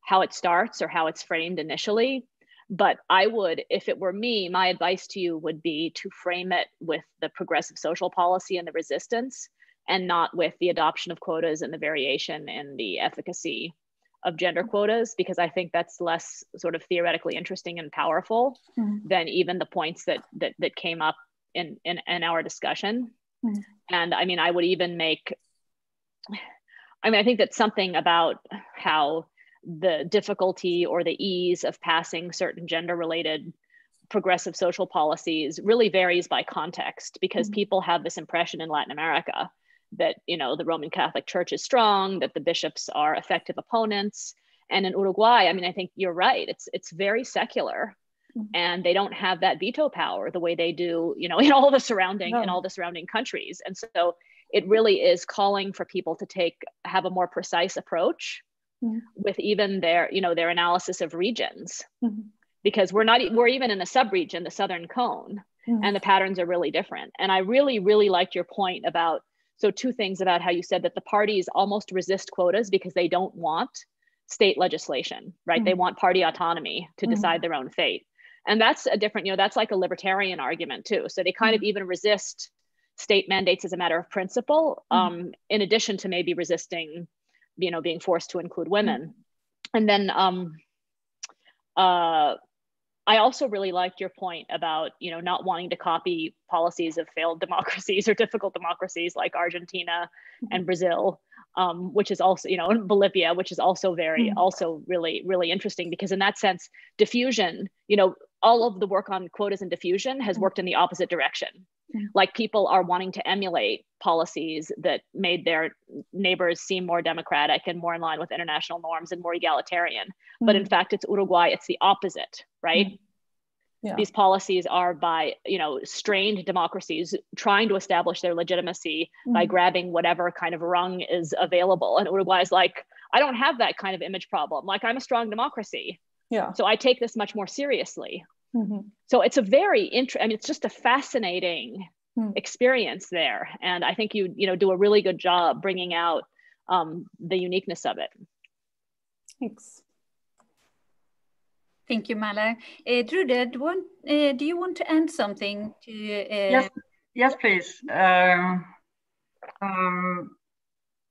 how it starts or how it's framed initially. But I would, if it were me, my advice to you would be to frame it with the progressive social policy and the resistance, and not with the adoption of quotas and the variation in the efficacy of gender quotas, because I think that's less sort of theoretically interesting and powerful than even the points that came up in our discussion. And I mean, I would even make, I mean, I think that something about how the difficulty or the ease of passing certain gender-related progressive social policies really varies by context, because people have this impression in Latin America that, you know, the Roman Catholic Church is strong, that the bishops are effective opponents. And in Uruguay, I mean, I think you're right. It's very secular, and they don't have that veto power the way they do, you know, in all the surrounding countries. And so it really is calling for people to have a more precise approach with even their, you know, their analysis of regions, because we're even in a sub-region, the Southern Cone, and the patterns are really different. And I really, really liked your point about, so two things about how you said that the parties almost resist quotas because they don't want state legislation, right? They want party autonomy to decide their own fate. And that's a different, you know, that's like a libertarian argument too. So they kind of even resist state mandates as a matter of principle, in addition to maybe resisting, you know, being forced to include women. And then I also really liked your point about, you know, not wanting to copy policies of failed democracies or difficult democracies like Argentina and Brazil, which is also, you know, and Bolivia, which is also also really, really interesting, because in that sense, diffusion, you know, all of the work on quotas and diffusion has worked in the opposite direction. Like, people are wanting to emulate policies that made their neighbors seem more democratic and more in line with international norms and more egalitarian. But in fact, it's Uruguay, it's the opposite, right? Yeah. These policies are by, you know, strained democracies trying to establish their legitimacy by grabbing whatever kind of rung is available. And Uruguay is like, I don't have that kind of image problem. Like, I'm a strong democracy. Yeah. So I take this much more seriously. So it's a very I mean, it's just a fascinating experience there. And I think you know, do a really good job bringing out the uniqueness of it. Thanks. Thank you, Mala. Drude, do you want to add something to? Yes, please. Mala,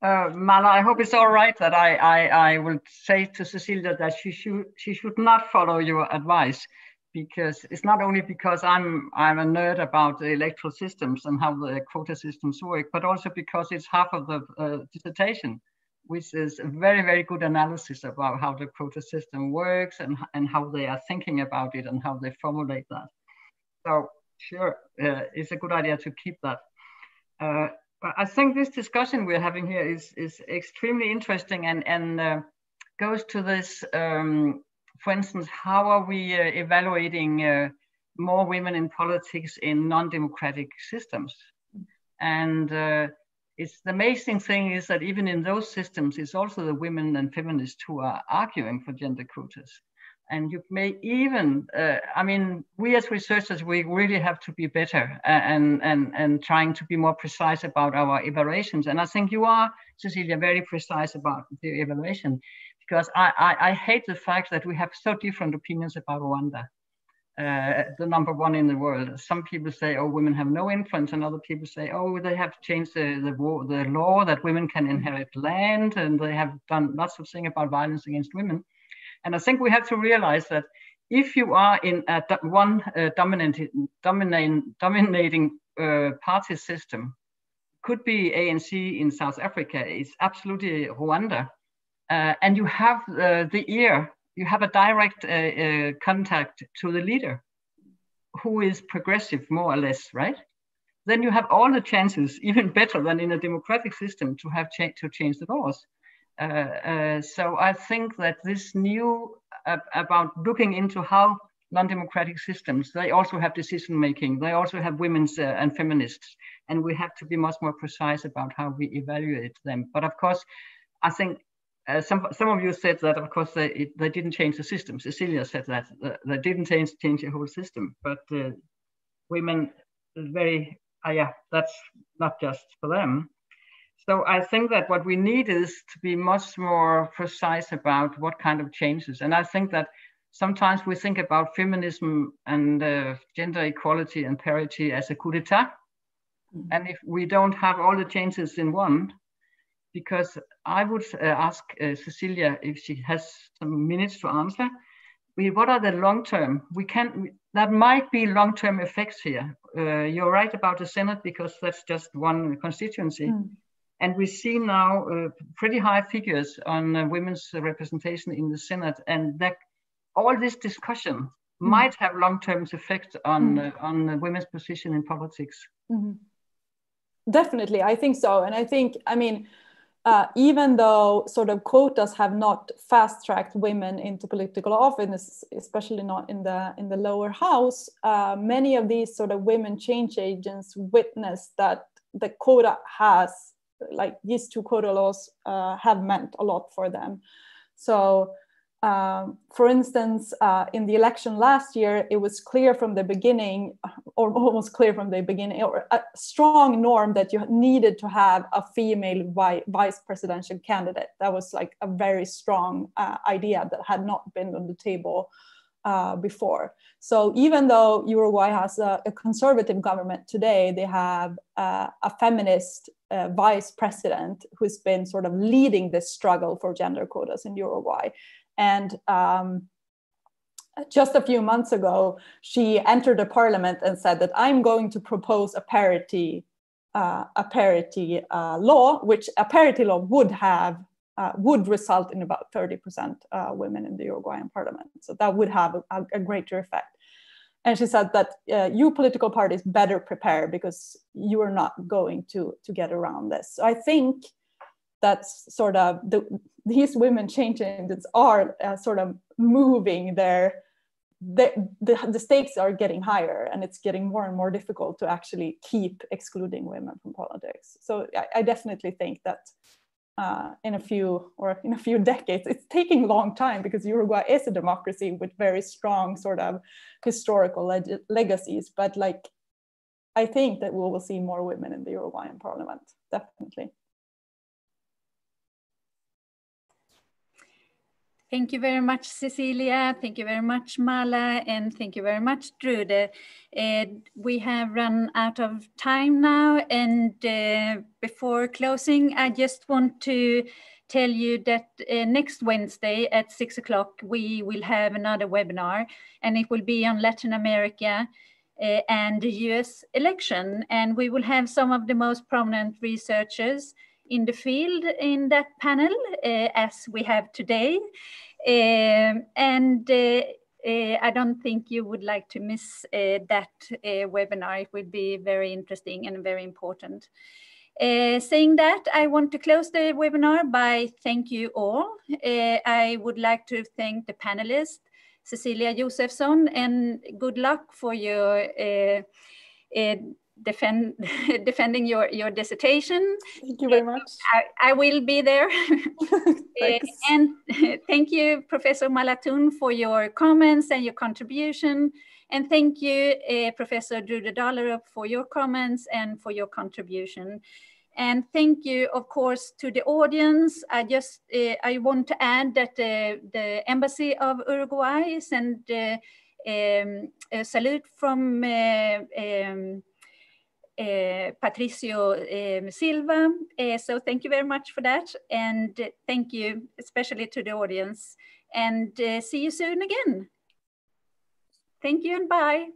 I hope it's all right that I will say to Cecilia that she should not follow your advice, because it's not only because I'm a nerd about the electoral systems and how the quota systems work, but also because it's half of the dissertation, which is a very, very good analysis about how the quota system works and how they are thinking about it and how they formulate that. So sure, it's a good idea to keep that. But I think this discussion we're having here is extremely interesting and goes to this, for instance, how are we evaluating more women in politics in non-democratic systems? And it's the amazing thing is that even in those systems, it's also the women and feminists who are arguing for gender quotas. And you may even, I mean, we as researchers, we really have to be better and trying to be more precise about our evaluations. And I think you are, Cecilia, very precise about the evaluation, because I hate the fact that we have so different opinions about Rwanda, the number one in the world. Some people say, oh, women have no influence, and other people say, oh, they have changed the law that women can inherit land, and they have done lots of things about violence against women. And I think we have to realize that if you are in one dominating party system, could be ANC in South Africa, it's absolutely Rwanda, and you have the ear, you have a direct contact to the leader, who is progressive, more or less, right? Then you have all the chances, even better than in a democratic system, to have to change the laws. So I think that this new about looking into how non-democratic systems, they also have decision making, they also have women's and feminists, and we have to be much more precise about how we evaluate them. But of course, I think some of you said that, of course, they didn't change the system. Cecilia said that they didn't change the whole system, but women very yeah, that's not just for them. So I think that what we need is to be much more precise about what kind of changes. And I think that sometimes we think about feminism and gender equality and parity as a coup d'etat. Mm-hmm. And if we don't have all the changes in one, because I would ask Cecilia if she has some minutes to answer. What are the long-term? That might be long-term effects here. You're right about the Senate because that's just one constituency. Mm. And we see now pretty high figures on women's representation in the Senate, and that all this discussion might have long-term effect on women's position in politics. Mm-hmm. Definitely, I think so. And I think, I mean, even though sort of quotas have not fast-tracked women into political office, especially not in the lower house, many of these sort of women change agents witness that the quota has, like these two quota laws have meant a lot for them. So for instance, in the election last year, it was clear from the beginning, or almost clear from the beginning, or a strong norm that you needed to have a female vice presidential candidate. That was like a very strong idea that had not been on the table before. So even though Uruguay has a conservative government today, they have a feminist vice president who's been sort of leading this struggle for gender quotas in Uruguay. And just a few months ago, she entered the parliament and said that I'm going to propose a parity law, which a parity law would result in about 30% women in the Uruguayan parliament. So that would have a greater effect. And she said that you political parties better prepare because you are not going to get around this. So I think that's sort of these women changing that are sort of moving the stakes are getting higher, and it's getting more and more difficult to actually keep excluding women from politics. So I definitely think that in a few decades, it's taking a long time because Uruguay is a democracy with very strong sort of historical legacies. But like, I think that we will see more women in the Uruguayan parliament, definitely. Thank you very much, Cecilia. Thank you very much, Mala. And thank you very much, Drude. We have run out of time now. And before closing, I just want to tell you that next Wednesday at 6 o'clock, we will have another webinar. And it will be on Latin America and the US election. And we will have some of the most prominent researchers in the field in that panel, as we have today. I don't think you would like to miss that webinar. It would be very interesting and very important. Saying that, I want to close the webinar by thank you all. I would like to thank the panelists, Cecilia Josefsson, and good luck for your defending your dissertation. Thank you very much. I will be there. And thank you, Professor Malatun, for your comments and your contribution. And thank you, Professor Drude Dahlerup, for your comments and for your contribution. And thank you, of course, to the audience. I want to add that the Embassy of Uruguay sent a salute from Patricio Silva. So thank you very much for that. And thank you especially to the audience. And see you soon again. Thank you and bye.